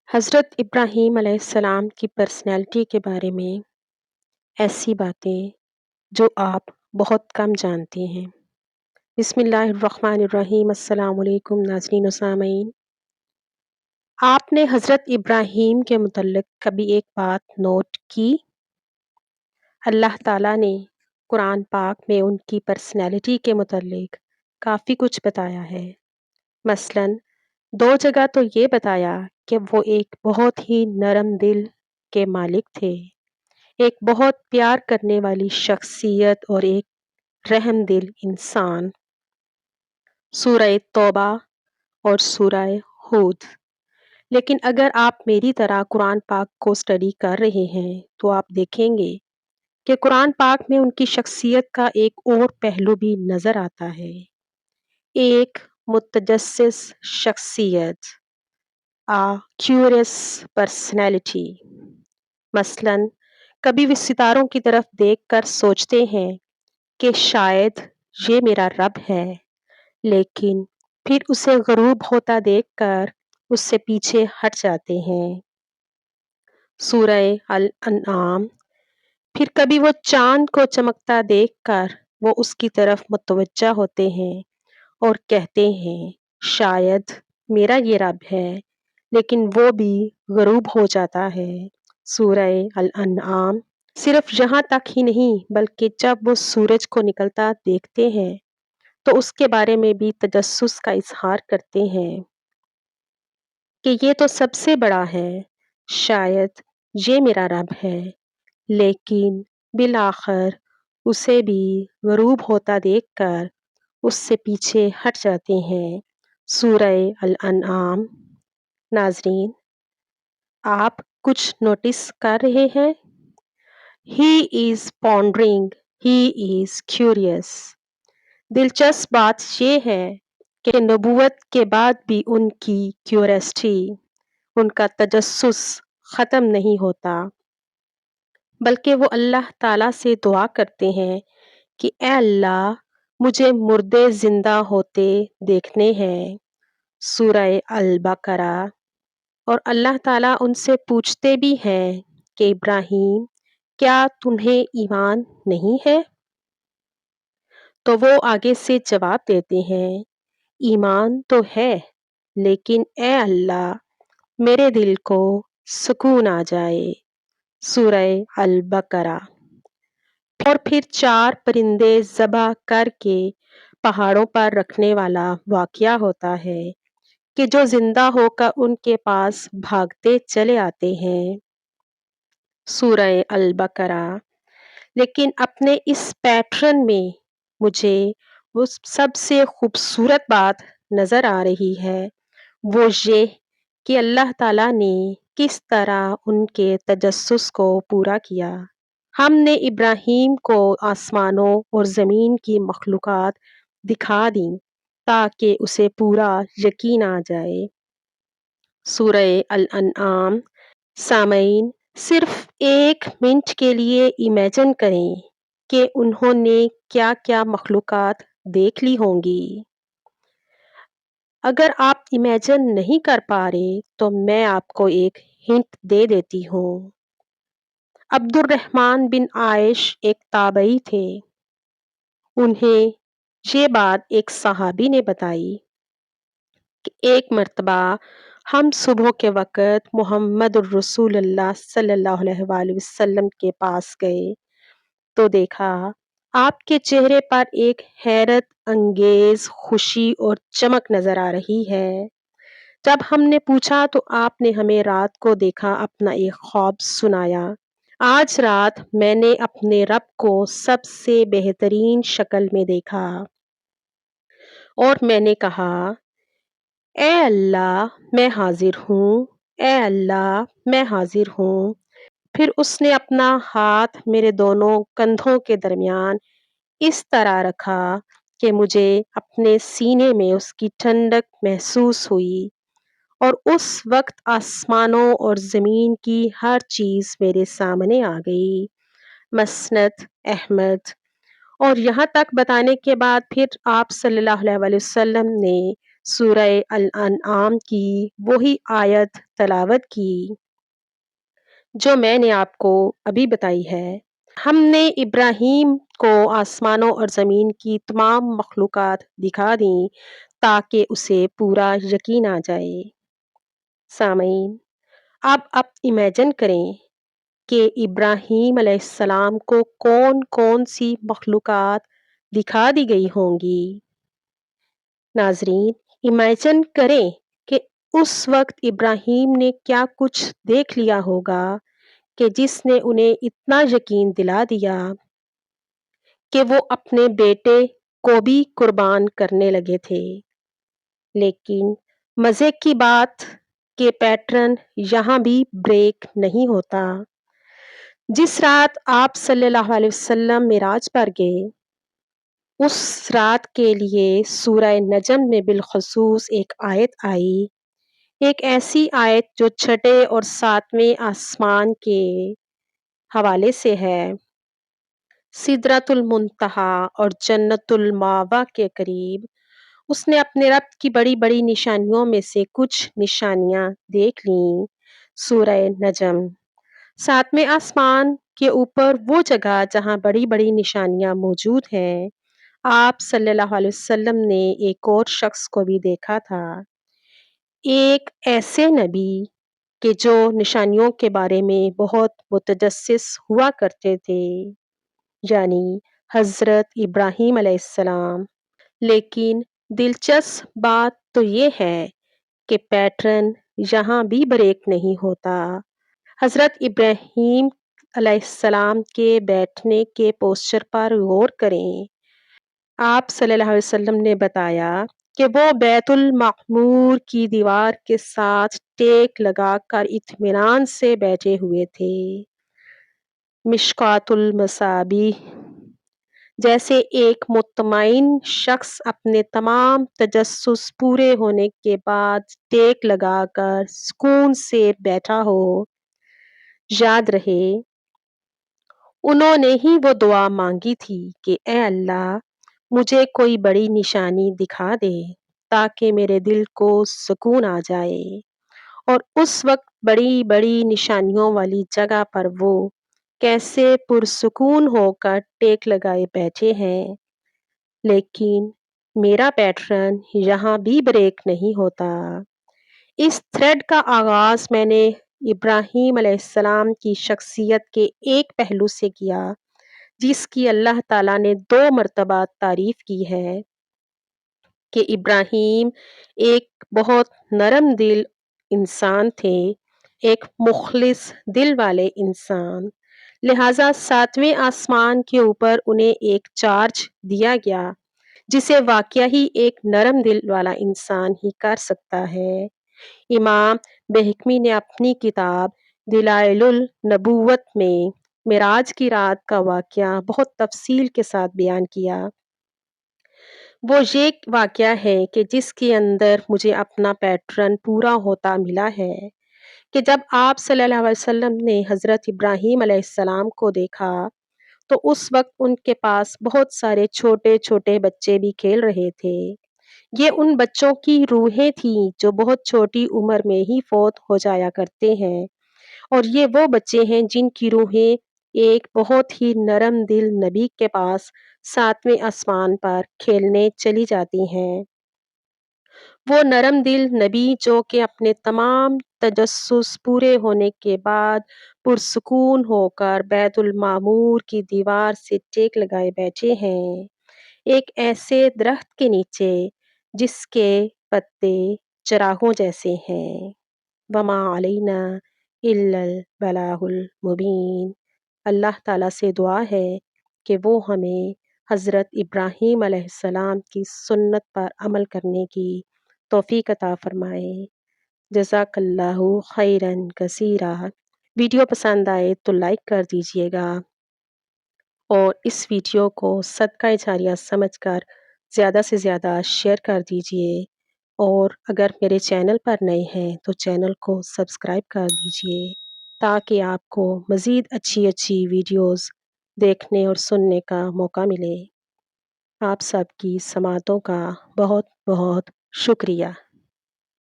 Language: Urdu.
حضرت ابراہیم علیہ السلام کی پرسنالٹی کے بارے میں ایسی باتیں جو آپ بہت کم جانتے ہیں۔ بسم اللہ الرحمن الرحیم۔ السلام علیکم ناظرین و سامعین۔ آپ نے حضرت ابراہیم کے متعلق کبھی ایک بات نوٹ کی؟ اللہ تعالیٰ نے قرآن پاک میں ان کی پرسنالٹی کے متعلق کافی کچھ بتایا ہے۔ مثلاً 2 جگہ تو یہ بتایا کہ وہ ایک بہت ہی نرم دل کے مالک تھے، ایک بہت پیار کرنے والی شخصیت اور ایک رحم دل انسان۔ سورہ توبہ اور سورہ ہود۔ لیکن اگر آپ میری طرح قرآن پاک کو اسٹڈی کر رہے ہیں تو آپ دیکھیں گے کہ قرآن پاک میں ان کی شخصیت کا ایک اور پہلو بھی نظر آتا ہے، ایک متجسس شخصیت، کیوریس پرسنالٹی۔ مثلاً کبھی وہ ستاروں کی طرف دیکھ کر سوچتے ہیں کہ شاید یہ میرا رب ہے، لیکن پھر اسے غروب ہوتا دیکھ کر اس سے پیچھے ہٹ جاتے ہیں۔ سورہ الانعام۔ پھر کبھی وہ چاند کو چمکتا دیکھ کر وہ اس کی طرف متوجہ ہوتے ہیں اور کہتے ہیں شاید میرا یہ رب ہے، لیکن وہ بھی غروب ہو جاتا ہے۔ سورہ الانعام۔ صرف یہاں تک ہی نہیں بلکہ جب وہ سورج کو نکلتا دیکھتے ہیں تو اس کے بارے میں بھی تجسس کا اظہار کرتے ہیں کہ یہ تو سب سے بڑا ہے، شاید یہ میرا رب ہے، لیکن بالآخر اسے بھی غروب ہوتا دیکھ کر اس سے پیچھے ہٹ جاتے ہیں۔ سورہ الانعام۔ ناظرین، آپ کچھ نوٹس کر رہے ہیں؟ ہی از پونڈرنگ، ہی از کیوریس۔ دلچسپ بات یہ ہے کہ نبوت کے بعد بھی ان کی کیوریسٹی، ان کا تجسس ختم نہیں ہوتا، بلکہ وہ اللہ تعالیٰ سے دعا کرتے ہیں کہ اے اللہ مجھے مردے زندہ ہوتے دیکھنے ہیں۔ سورہ البقرہ۔ اور اللہ تعالیٰ ان سے پوچھتے بھی ہیں کہ ابراہیم کیا تمہیں ایمان نہیں ہے؟ تو وہ آگے سے جواب دیتے ہیں ایمان تو ہے، لیکن اے اللہ میرے دل کو سکون آ جائے۔ سورہ البقرہ۔ اور پھر 4 پرندے ذبح کر کے پہاڑوں پر رکھنے والا واقعہ ہوتا ہے کہ جو زندہ ہو کر ان کے پاس بھاگتے چلے آتے ہیں۔ سورہ البقرہ۔ لیکن اپنے اس پیٹرن میں مجھے وہ سب سے خوبصورت بات نظر آ رہی ہے، وہ یہ کہ اللہ تعالیٰ نے کس طرح ان کے تجسس کو پورا کیا۔ ہم نے ابراہیم کو آسمانوں اور زمین کی مخلوقات دکھا دیں تاکہ اسے پورا یقین آ جائے۔ سورہ الانعام۔ سامعین، صرف 1 منٹ کے لیے امیجن کریں کہ انہوں نے کیا کیا مخلوقات دیکھ لی ہوں گی۔ اگر آپ امیجن نہیں کر پا رہے تو میں آپ کو ایک ہنٹ دے دیتی ہوں۔ عبد الرحمن بن عائش ایک تابعی تھے۔ انہیں یہ بات ایک صحابی نے بتائی کہ ایک مرتبہ ہم صبح کے وقت محمد الرسول اللہ صلی اللہ علیہ وآلہ وسلم کے پاس گئے تو دیکھا آپ کے چہرے پر ایک حیرت انگیز خوشی اور چمک نظر آ رہی ہے۔ جب ہم نے پوچھا تو آپ نے ہمیں رات کو دیکھا اپنا ایک خواب سنایا۔ آج رات میں نے اپنے رب کو سب سے بہترین شکل میں دیکھا اور میں نے کہا اے اللہ میں حاضر ہوں، اے اللہ میں حاضر ہوں۔ پھر اس نے اپنا ہاتھ میرے دونوں کندھوں کے درمیان اس طرح رکھا کہ مجھے اپنے سینے میں اس کی ٹھنڈک محسوس ہوئی، اور اس وقت آسمانوں اور زمین کی ہر چیز میرے سامنے آ گئی۔ مسند احمد۔ اور یہاں تک بتانے کے بعد پھر آپ صلی اللہ علیہ وآلہ وسلم نے سورہ الانعام کی وہی آیت تلاوت کی جو میں نے آپ کو ابھی بتائی ہے۔ ہم نے ابراہیم کو آسمانوں اور زمین کی تمام مخلوقات دکھا دیں تاکہ اسے پورا یقین آ جائے۔ سامعین، اب امیجن کریں کہ ابراہیم علیہ السلام کو کون کون سی مخلوقات دکھا دی گئی ہوں گی۔ ناظرین، امیجن کریں کہ اس وقت ابراہیم نے کیا کچھ دیکھ لیا ہوگا کہ جس نے انہیں اتنا یقین دلا دیا کہ وہ اپنے بیٹے کو بھی قربان کرنے لگے تھے۔ لیکن مزے کی بات کہ پیٹرن یہاں بھی بریک نہیں ہوتا۔ جس رات آپ صلی اللہ علیہ وسلم معراج پر گئے، اس رات کے لیے سورہ نجم میں بالخصوص ایک آیت آئی، ایک ایسی آیت جو چھٹے اور ساتویں آسمان کے حوالے سے ہے۔ سدرۃ المنتہا اور جنت المأویٰ کے قریب اس نے اپنے رب کی بڑی بڑی نشانیوں میں سے کچھ نشانیاں دیکھ لیں۔ سورہ نجم، ساتویں آسمان کے اوپر وہ جگہ جہاں بڑی بڑی نشانیاں موجود ہیں۔ آپ صلی اللہ علیہ وسلم نے ایک اور شخص کو بھی دیکھا تھا، ایک ایسے نبی کہ جو نشانیوں کے بارے میں بہت متجسس ہوا کرتے تھے، یعنی حضرت ابراہیم علیہ السلام۔ لیکن دلچسپ بات تو یہ ہے کہ پیٹرن یہاں بھی بریک نہیں ہوتا۔ حضرت ابراہیم علیہ السلام کے بیٹھنے کے پوسچر پر غور کریں۔ آپ صلی اللہ علیہ وسلم نے بتایا کہ وہ بیت المعمور کی دیوار کے ساتھ ٹیک لگا کر اطمینان سے بیٹھے ہوئے تھے، مشکوٰۃ المصابیح، جیسے ایک مطمئن شخص اپنے تمام تجسس پورے ہونے کے بعد ٹیک لگا کر سکون سے بیٹھا ہو۔ یاد رہے، انہوں نے ہی وہ دعا مانگی تھی کہ اے اللہ، مجھے کوئی بڑی نشانی دکھا دے تاکہ میرے دل کو سکون آ جائے۔ اور اس وقت بڑی بڑی نشانیوں والی جگہ پر وہ کیسے پرسکون ہو کر ٹیک لگائے بیٹھے ہیں۔ لیکن میرا پیٹرن یہاں بھی بریک نہیں ہوتا۔ اس تھریڈ کا آغاز میں نے ابراہیم علیہ السلام کی شخصیت کے ایک پہلو سے کیا جس کی اللہ تعالیٰ نے 2 مرتبہ تعریف کی ہے کہ ابراہیم ایک بہت نرم دل انسان تھے، ایک مخلص دل والے انسان۔ لہٰذا ساتویں آسمان کے اوپر انہیں ایک چارج دیا گیا جسے واقعہ ہی ایک نرم دل والا انسان ہی کر سکتا ہے۔ امام بہقمی نے اپنی کتاب دلائل النبوت میں معراج کی رات کا واقعہ بہت تفصیل کے ساتھ بیان کیا۔ وہ یہ واقعہ ہے کہ جس کے اندر مجھے اپنا پیٹرن پورا ہوتا ملا ہے کہ جب آپ صلی اللہ علیہ وسلم نے حضرت ابراہیم علیہ السلام کو دیکھا تو اس وقت ان کے پاس بہت سارے چھوٹے چھوٹے بچے بھی کھیل رہے تھے۔ یہ ان بچوں کی روحیں تھیں جو بہت چھوٹی عمر میں ہی فوت ہو جایا کرتے ہیں، اور یہ وہ بچے ہیں جن کی روحیں ایک بہت ہی نرم دل نبی کے پاس ساتویں آسمان پر کھیلنے چلی جاتی ہیں۔ وہ نرم دل نبی جو کہ اپنے تمام تجسس پورے ہونے کے بعد پرسکون ہو کر بیت المعمور کی دیوار سے ٹیک لگائے بیٹھے ہیں، ایک ایسے درخت کے نیچے جس کے پتے چراغوں جیسے ہیں۔ وما علینا الا البلاغ المبین۔ اللہ تعالیٰ سے دعا ہے کہ وہ ہمیں حضرت ابراہیم علیہ السلام کی سنت پر عمل کرنے کی توفیق عطا فرمائے۔ جزاک اللہ خیراً کثیرا۔ ویڈیو پسند آئے تو لائک کر دیجیے گا اور اس ویڈیو کو صدقہ جاریہ سمجھ کر زیادہ سے زیادہ شیئر کر دیجیے، اور اگر میرے چینل پر نئے ہیں تو چینل کو سبسکرائب کر دیجیے تاکہ آپ کو مزید اچھی اچھی ویڈیوز دیکھنے اور سننے کا موقع ملے۔ آپ سب کی سماعتوں کا بہت بہت شکریہ۔